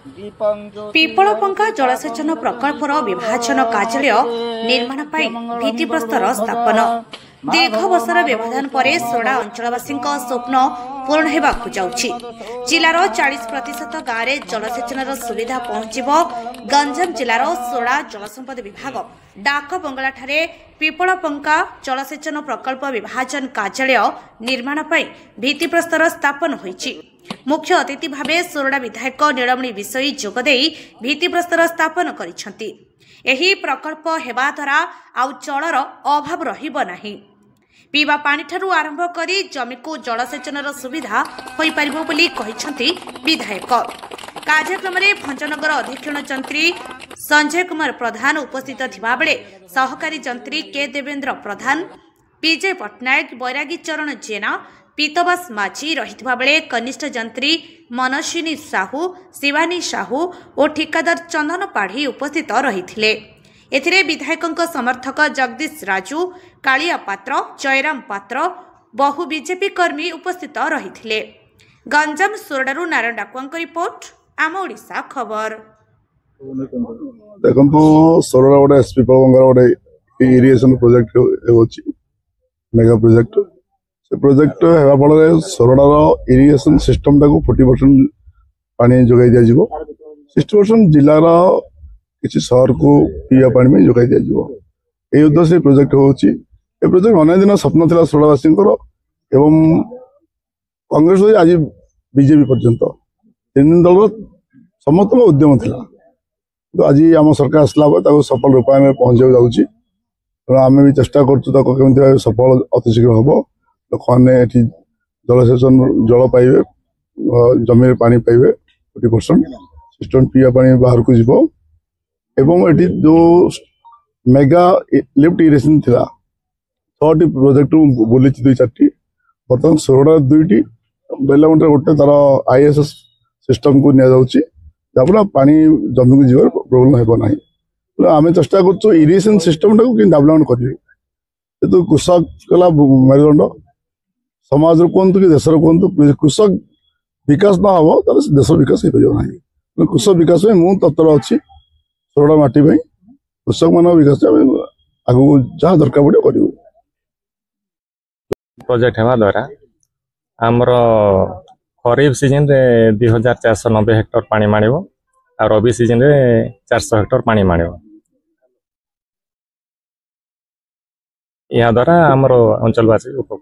पिपलपंका जलसेचन प्रकल्पर विभाजन कार्यालय निर्माण भित्तिप्रस्तर स्थापन दीर्घ वर्षर व्यवधान पर सोडा अंचलवासी स्वप्न पूर्ण होगाकू जाउछि। जिलार 40% गाँव में जलसेचन सुविधा पहुंचब। गंजाम जिलार सोडा जलसंपद विभाग डाक बंगला ठारे पिपलपंका जलसेचन प्रकल्प विभाजन कार्यालय निर्माण भित्तिप्रस्तर स्थापन होइछि। मुख्य अतिथि भावे सोरडा विधायक नीलमणि विषयी जोगदे भित्तिप्रस्तर स्थापन करिसेंति। एही प्रकल्प हेबा द्वारा आउ जलर अभाव रहिब नाही। पीवा पानी ठारू आरंभ करी जमी को जलसेचनर सुविधा होई परिबो बोली कहिसेंति विधायक। कार्यक्रम में भंजनगर अधीक्षण जंत्री संजय कुमार प्रधान उपस्थित थिबा बेले सहकारी जंत्री के देवेंद्र प्रधान, विजय पट्टनायक, बैरागी चरण जेना, पीतबास माझी रहितबा बेले कनिष्ठ जंत्री मनस्विनी साहू, शिवानी साहू और ठिकादार चंदन पाढ़ी उपस्थित रहिथिले। एथिरे विधायकଙ୍କ समर्थक जगदीश राजू, कालिया पात्र, जयराम पात्र, बहु बीजेपी कर्मी उपस्थित रहिथिले। गंजाम सोरडारू नारायण डाकुआंक रिपोर्ट, आम ओडिशा खबर। देखंतु सोरडा गोटे एसपी पवंगर गोटे इरिगेशन प्रोजेक्ट होछि, मेगा प्रोजेक्ट। से प्रोजेक्ट हेबा फल सोरडार इरिगेशन सिस्टम टाको 40% पानी जोगाई दिया जिवो। 60% जिलार किसी शहर को पीवा पानी में जोगाई दिया जिवो। ए उद्देश्य प्रोजेक्ट होछि। ए प्रोजेक्ट अनेक दिन स्वप्न थिला सोरडावासी एवं कांग्रेस आज बीजेपी पर्यंत 3 दिन दल समस्त उद्यम थिला। तो आज आम सरकार आसला सफल रूपायन में पहुंचा जाऊँगी। आम भी चेष्टा कर सफल अतिशीघ्र हम लोक मैंने जलसेचन जल पाइबे, जमी पानी पाइबे 40% सिस्टम पीवा पानी बाहर को जीव। एवं एटी जो मेगा लिफ्ट इरिगेशन थिला 6टी प्रोजेक्ट बुली 2-4टी बर्तमान सोरडा 2टी बेलागुंटे गोटे तार आईएसएस सिस्टम को निया जाउछि। जहाँ पानी जमी को जीवर प्रोब्लेम हेबो नाही। आम चेष्टा कर इरिगेशन सिस्टम टाको कि डेवलपमेंट करेंगे। तो कृषक कला मेरुदंड समाज कहतु कि देश कहतु, कृषक विकास ना हम तो देश विकास हो पार ना। कृषक विकास में मुझ तत्पर अच्छी सोरडा माटी कृषक मान विकास आगू जहाँ दरकार पड़े कर प्रोजेक्ट हेबा द्वारा आमर खरीफ सीजन रे 2490 हेक्टर पानी माणिबो और रबी सीजन रे 400 हेक्टर पानी माणिबो। या द्वारा आमर अंचलवासी उपकृत।